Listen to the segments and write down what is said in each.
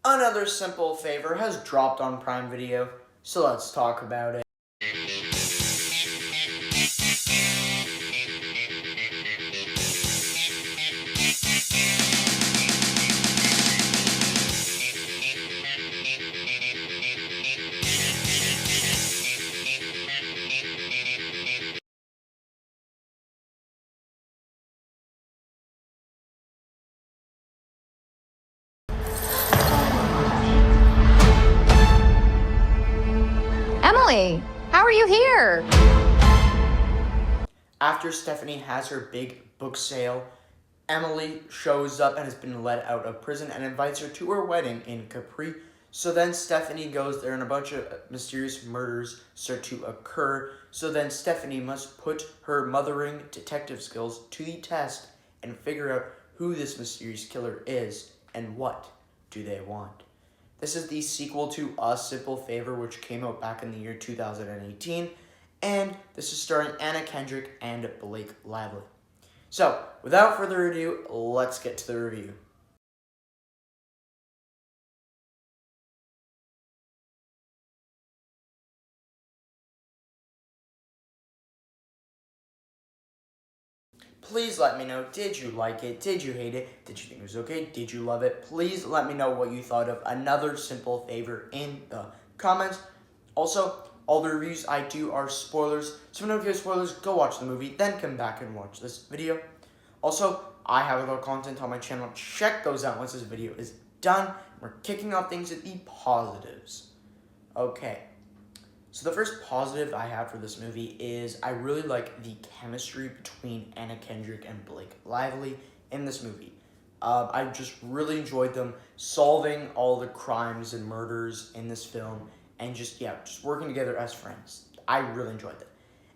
Another Simple Favor has dropped on Prime Video, so let's talk about it. Emily, how are you here? After Stephanie has her big book sale, Emily shows up and has been let out of prison and invites her to her wedding in Capri. So then Stephanie goes there and a bunch of mysterious murders start to occur. So then Stephanie must put her mothering detective skills to the test and figure out who this mysterious killer is and what do they want. This is the sequel to A Simple Favor, which came out back in the year 2018, and this is starring Anna Kendrick and Blake Lively. So, without further ado, let's get to the review. Please let me know, did you like it? Did you hate it? Did you think it was okay? Did you love it? Please let me know what you thought of Another Simple Favor in the comments. Also, all the reviews I do are spoilers, so if you don't have spoilers, go watch the movie, then come back and watch this video. Also, I have other content on my channel. Check those out once this video is done. We're kicking off things with the positives. Okay. So the first positive I have for this movie is I really like the chemistry between Anna Kendrick and Blake Lively in this movie. I just really enjoyed them solving all the crimes and murders in this film and just working together as friends. I really enjoyed that.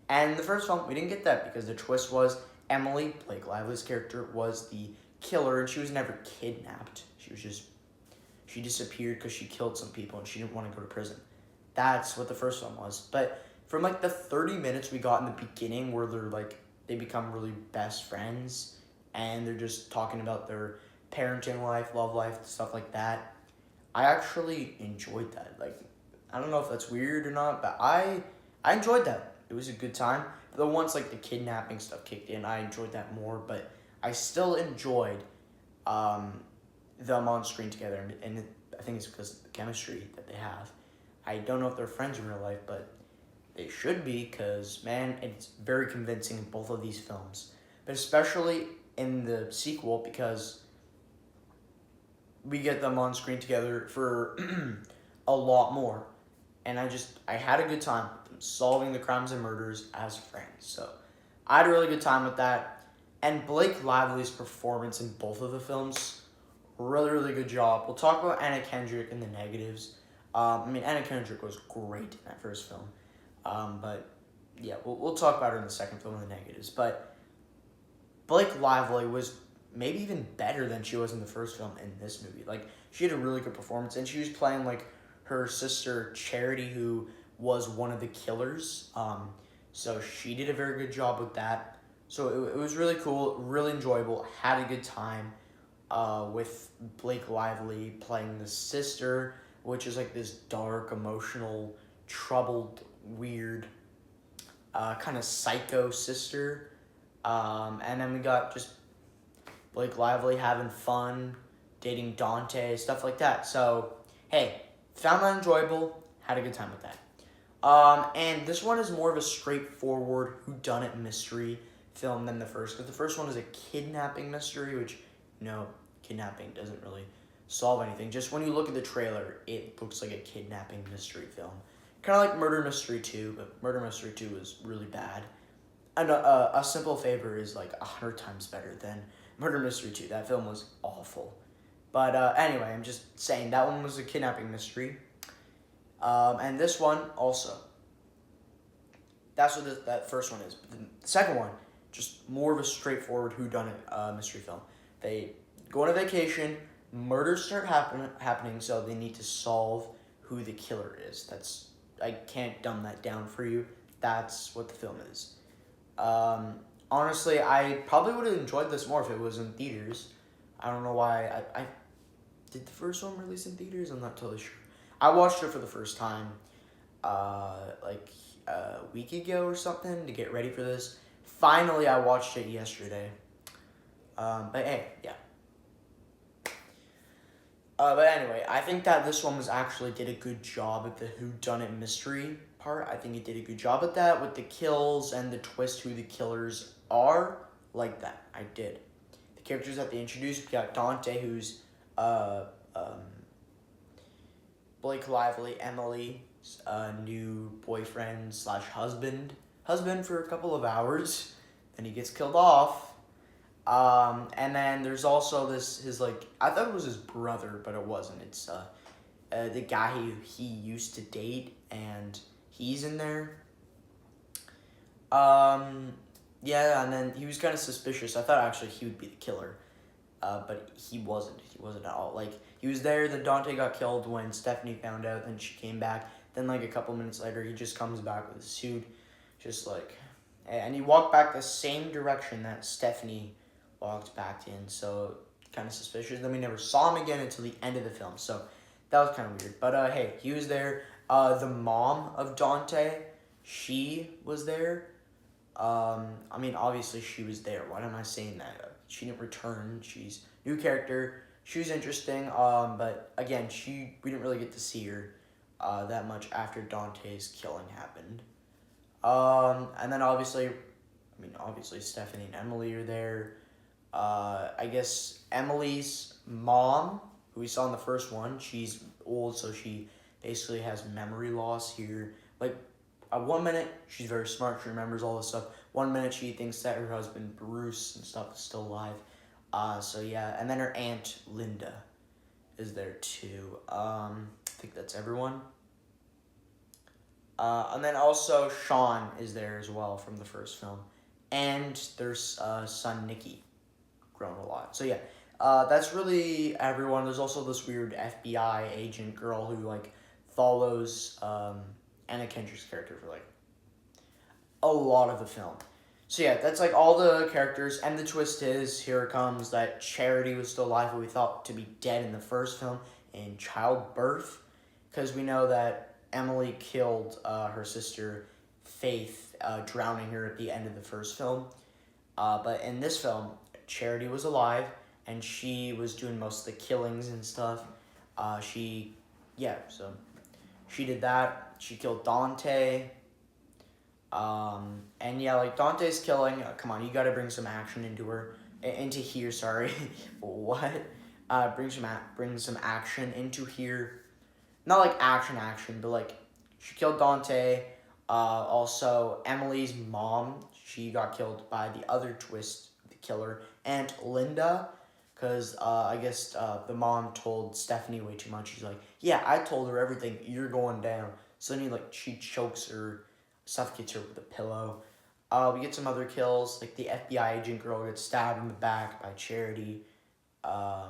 And in the first film, we didn't get that because the twist was Emily, Blake Lively's character, was the killer and she was never kidnapped. She disappeared because she killed some people and she didn't want to go to prison. That's what the first one was. But from the 30 minutes we got in the beginning where they become really best friends and they're just talking about their parenting life, love life, stuff like that, I actually enjoyed that. I don't know if that's weird or not, but I enjoyed that. It was a good time. But once the kidnapping stuff kicked in, I enjoyed that more, but I still enjoyed them on screen together, and I think it's because of the chemistry that they have. I don't know if they're friends in real life, but they should be because, man, it's very convincing in both of these films. But especially in the sequel because we get them on screen together for a lot more. And I had a good time solving the crimes and murders as friends. So I had a really good time with that. And Blake Lively's performance in both of the films, really, really good job. We'll talk about Anna Kendrick and the negatives. Anna Kendrick was great in that first film. But yeah, we'll talk about her in the second film and the negatives. But Blake Lively was maybe even better than she was in the first film in this movie. She had a really good performance, and she was playing her sister Charity, who was one of the killers. So she did a very good job with that. So it was really cool, really enjoyable. Had a good time with Blake Lively playing the sister, which is this dark, emotional, troubled, weird, kind of psycho sister. And then we got just Blake Lively having fun, dating Dante, stuff like that. So, hey, found that enjoyable, had a good time with that. And this one is more of a straightforward whodunit mystery film than the first, because the first one is a kidnapping mystery, which, kidnapping doesn't really solve anything. Just when you look at the trailer, it looks like a kidnapping mystery film. Kind of like Murder Mystery 2, but Murder Mystery 2 was really bad. And A Simple Favor is 100 times better than Murder Mystery 2. That film was awful. But anyway, I'm just saying that one was a kidnapping mystery. And this one also. That's what that first one is. But the second one, just more of a straightforward whodunit mystery film. They go on a vacation, murders start happening, so they need to solve who the killer is. I can't dumb that down for you. That's what the film is. Honestly, I probably would have enjoyed this more if it was in theaters. I don't know why. did the first one release in theaters? I'm not totally sure. I watched it for the first time, like a week ago or something to get ready for this. Finally, I watched it yesterday. But hey, yeah. But anyway, I think that this one did a good job at the whodunit mystery part. I think it did a good job at that with the kills and the twist who the killers are. Like that, I did. The characters that they introduced, we got Dante, who's Blake Lively, Emily's new boyfriend / husband for a couple of hours. Then he gets killed off. And then there's also I thought it was his brother, but it wasn't. It's the guy he used to date, and he's in there. Yeah, and then he was kind of suspicious. I thought actually he would be the killer, but he wasn't. He wasn't at all. Like, he was there, then Dante got killed when Stephanie found out, then she came back. Then, like, a couple minutes later, he just comes back with a suit, just like, and he walked back the same direction that Stephanie walked back in, so kind of suspicious. Then we never saw him again until the end of the film, so that was kind of weird. But hey, he was there. The mom of Dante, she was there. I mean, obviously she was there. Why am I saying that? She didn't return. She's new character. She was interesting. But again, we didn't really get to see her that much after Dante's killing happened. And then obviously Stephanie and Emily are there. I guess Emily's mom, who we saw in the first one, she's old, so she basically has memory loss here. Like, 1 minute, she's very smart, she remembers all this stuff. 1 minute, she thinks that her husband, Bruce, and stuff is still alive. So yeah, and then her aunt, Linda, is there too. I think that's everyone. And then also Sean is there as well from the first film. And their son, Nicky, grown a lot. So yeah, that's really everyone. There's also this weird FBI agent girl who, like, follows Anna Kendrick's character for, like, a lot of the film. So yeah, that's, like, all the characters, and the twist is, here it comes, that Charity was still alive, who we thought to be dead in the first film, in childbirth, because we know that Emily killed her sister, Faith, drowning her at the end of the first film. But in this film, Charity was alive, and she was doing most of the killings and stuff. So she did that. She killed Dante. And yeah, like, Dante's killing, come on, you gotta bring some action into here, sorry. What? Bring some action into here. Not like action, but like, she killed Dante. Also, Emily's mom, she got killed by the other twist, the killer, Aunt Linda, because I guess the mom told Stephanie way too much. She's like, yeah, I told her everything, you're going down. So then she chokes her, suffocates her with a pillow. We get some other kills, like the FBI agent girl gets stabbed in the back by Charity. I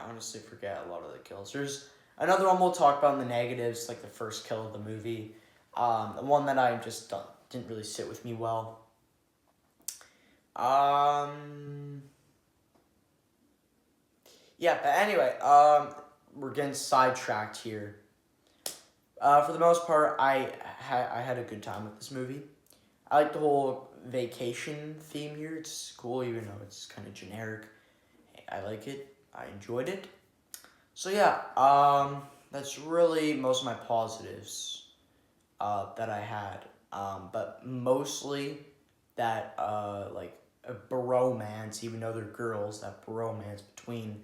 honestly forget a lot of the kills. There's another one we'll talk about in the negatives, like the first kill of the movie. The one that I just didn't really sit with me well. Yeah, but anyway, we're getting sidetracked here. For the most part, I had a good time with this movie. I like the whole vacation theme here. It's cool, even though it's kind of generic. I like it. I enjoyed it. So yeah, that's really most of my positives that I had. But mostly that like a bromance, even though they're girls, that bromance between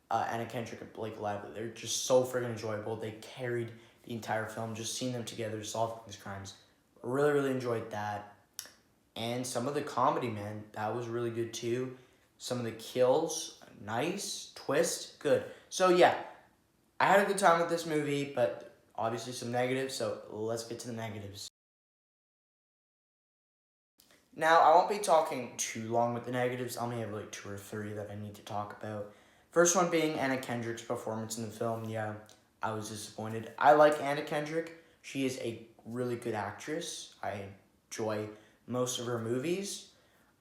Anna Kendrick and Blake Lively. They're just so freaking enjoyable. They carried the entire film. Just seeing them together solving these crimes. Really, really enjoyed that. And some of the comedy, man, that was really good too. Some of the kills, nice. Twist, good. So yeah, I had a good time with this movie, but obviously some negatives, so let's get to the negatives. Now, I won't be talking too long with the negatives. I only have like 2 or 3 that I need to talk about. First one being Anna Kendrick's performance in the film. Yeah, I was disappointed. I like Anna Kendrick. She is a really good actress. I enjoy most of her movies.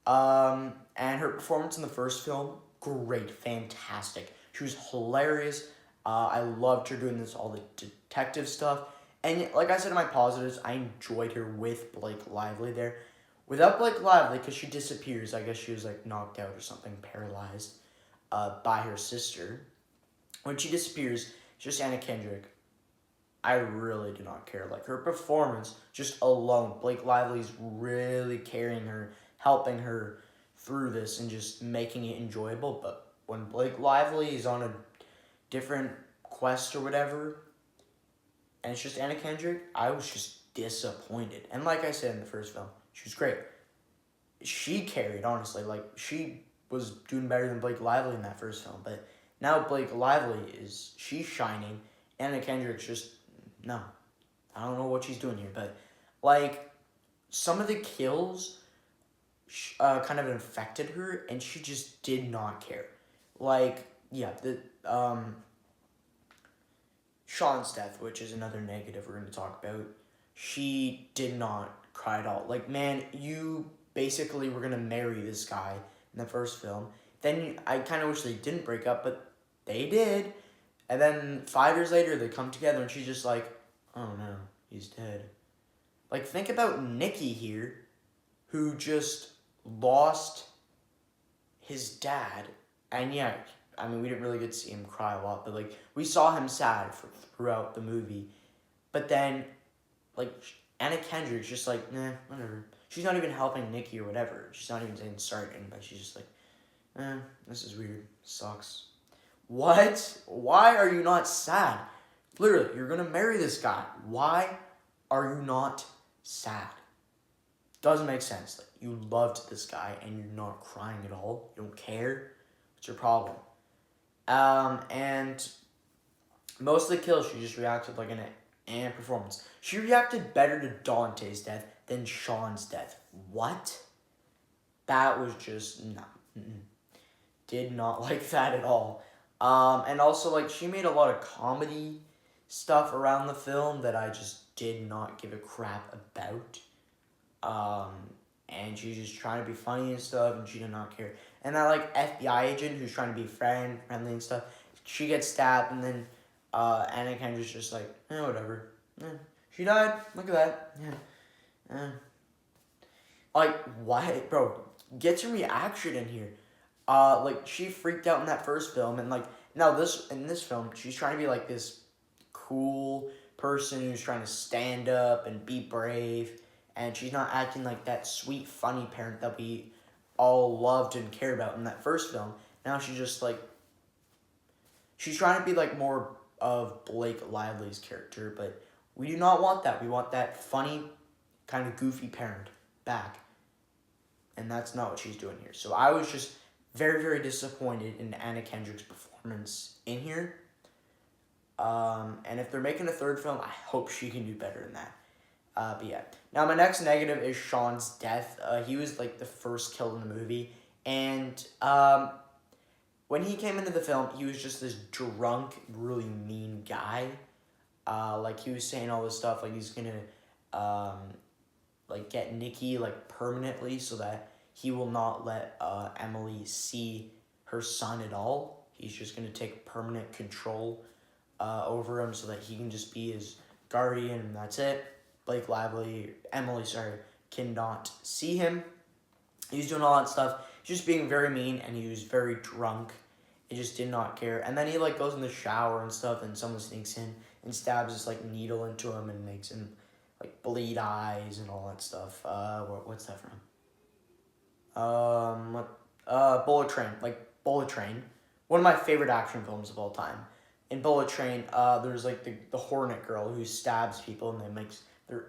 And her performance in the first film, great, fantastic. She was hilarious. I loved her doing all the detective stuff. And like I said in my positives, I enjoyed her with Blake Lively there. Without Blake Lively, because she disappears, I guess she was like knocked out or something, paralyzed by her sister. When she disappears, it's just Anna Kendrick. I really do not care. Like, her performance, just alone, Blake Lively's really carrying her, helping her through this, and just making it enjoyable. But when Blake Lively is on a different quest or whatever, and it's just Anna Kendrick, I was just disappointed. And like I said in the first film, she was great. She carried, honestly. Like, she was doing better than Blake Lively in that first film. But now Blake Lively she's shining. Anna Kendrick's just, no. I don't know what she's doing here. But, like, some of the kills kind of infected her, and she just did not care. Like, yeah, Sean's death, which is another negative we're going to talk about, she did not cry at all. Like, man, you basically were going to marry this guy in the first film. Then I kind of wish they didn't break up, but they did. And then 5 years later, they come together, and she's just like, oh no, he's dead. Like, think about Nicky here, who just lost his dad. And yeah, I mean, we didn't really get to see him cry a lot, but, like, we saw him sad throughout the movie. But then, like, Anna Kendrick's just like, nah, whatever. She's not even helping Nicky or whatever. She's not even saying sorry to anybody. She's just like, this is weird. Sucks. What? Why are you not sad? Literally, you're going to marry this guy. Why are you not sad? Doesn't make sense. Like, you loved this guy and you're not crying at all. You don't care. What's your problem? And most of the kills, she just reacted like an performance. She reacted better to Dante's death than Sean's death. What? That was just, no. Did not like that at all. And also, like, she made a lot of comedy stuff around the film that I just did not give a crap about. And she's just trying to be funny and stuff, and she did not care. And that, like, FBI agent who's trying to be friendly and stuff, she gets stabbed, and then Anna Kendrick's just like, whatever. She died. Look at that. Like, why? Bro, get your reaction in here. Like, she freaked out in that first film, and, like, now in this film, she's trying to be, like, this cool person who's trying to stand up and be brave, and she's not acting like that sweet, funny parent that we all loved and cared about in that first film. Now she's just, like, she's trying to be, like, more of Blake Lively's character, but we do not want that. We want that funny, kind of goofy parent back, and that's not what she's doing here. So I was just very, very disappointed in Anna Kendrick's performance in here. And if they're making a third film, I hope she can do better than that. But yeah. Now, my next negative is Sean's death. He was, like, the first kill in the movie. And when he came into the film, he was just this drunk, really mean guy. Like, he was saying all this stuff, like, he's gonna, like, get Nicky, like, permanently so that he will not let Emily see her son at all. He's just going to take permanent control over him so that he can just be his guardian, and that's it. Emily, cannot see him. He was doing all that stuff. He's just being very mean, and he was very drunk. He just did not care. And then he, like, goes in the shower and stuff, and someone sneaks in and stabs this, like, needle into him and makes him, like, bleed eyes and all that stuff. What's that from? Bullet Train. Like, Bullet Train. One of my favorite action films of all time. In Bullet Train, there's, like, the Hornet girl who stabs people and then makes their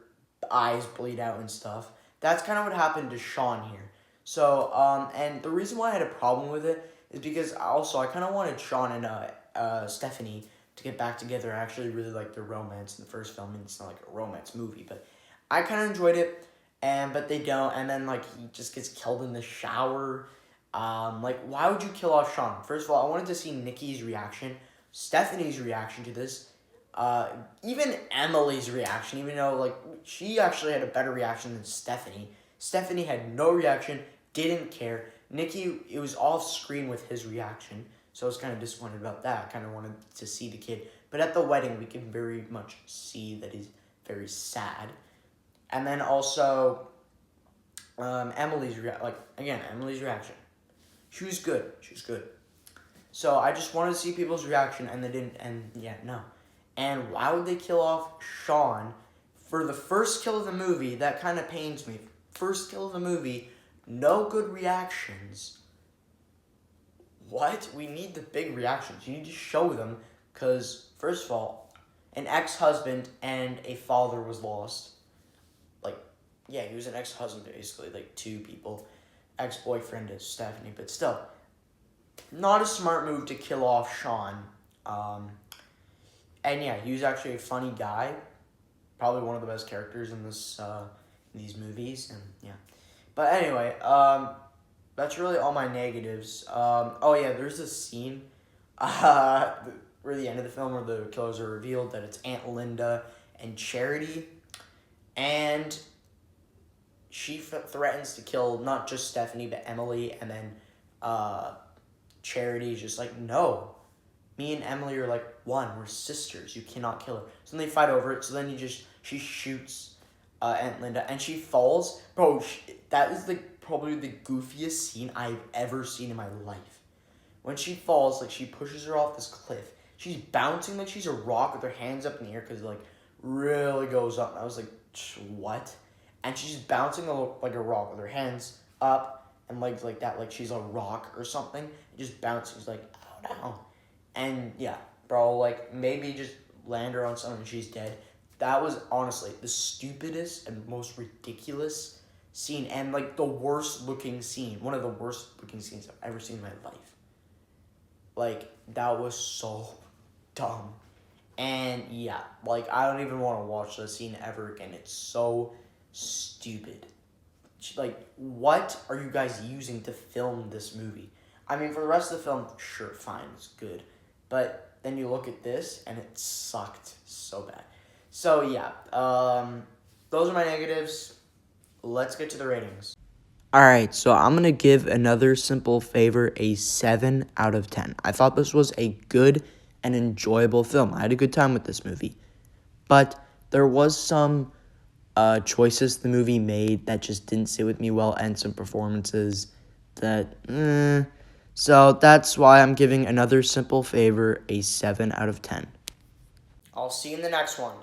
eyes bleed out and stuff. That's kind of what happened to Sean here. So, and the reason why I had a problem with it is because I kind of wanted Sean and Stephanie to get back together. I actually really liked their romance in the first film. I mean, it's not like a romance movie, but I kind of enjoyed it. But they don't, and then, like, he just gets killed in the shower. Like, why would you kill off Sean? First of all, I wanted to see Nicky's reaction, Stephanie's reaction to this, even Emily's reaction, even though, like, she actually had a better reaction than Stephanie. Stephanie had no reaction, didn't care. Nicky, it was off screen with his reaction, so I was kind of disappointed about that. I kind of wanted to see the kid. But at the wedding, we can very much see that he's very sad. And then also, Emily's reaction. She was good. So I just wanted to see people's reaction, and they didn't, and yeah, no. And why would they kill off Sean for the first kill of the movie? That kind of pains me. First kill of the movie, no good reactions. What? We need the big reactions. You need to show them, because, first of all, an ex-husband and a father was lost. Like, yeah, he was an ex-husband, basically, like, two people. Ex-boyfriend is Stephanie, but still. Not a smart move to kill off Sean. And yeah, he was actually a funny guy. Probably one of the best characters in these movies. And yeah. But anyway, that's really all my negatives. Oh yeah, there's a scene where the end of the film where the killers are revealed that it's Aunt Linda and Charity. And she threatens to kill not just Stephanie, but Emily. And then Charity's just like, no. Me and Emily are like one. We're sisters. You cannot kill her. So then they fight over it. So then she shoots Aunt Linda. And she falls. Bro, that is probably the goofiest scene I've ever seen in my life. When she falls, like, she pushes her off this cliff. She's bouncing like she's a rock with her hands up in the air because it, like, really goes up. And I was like, what? And she's bouncing like a rock with her hands up and legs like that, like she's a rock or something. And just bouncing. She's like, oh, no. And, yeah, bro, like, maybe just land her on something and she's dead. That was, honestly, the stupidest and most ridiculous scene. And, like, the worst-looking scene. One of the worst-looking scenes I've ever seen in my life. Like, that was so dumb. And, yeah, like, I don't even want to watch the scene ever again. It's so stupid. Like, what are you guys using to film this movie? I mean, for the rest of the film, sure, fine, it's good. But then you look at this, and it sucked so bad. So, yeah, those are my negatives. Let's get to the ratings. Alright, so I'm going to give Another Simple Favor a 7 out of 10. I thought this was a good and enjoyable film. I had a good time with this movie. But there was some choices the movie made that just didn't sit with me well, and some performances that, So that's why I'm giving Another Simple Favor a 7 out of 10. I'll see you in the next one.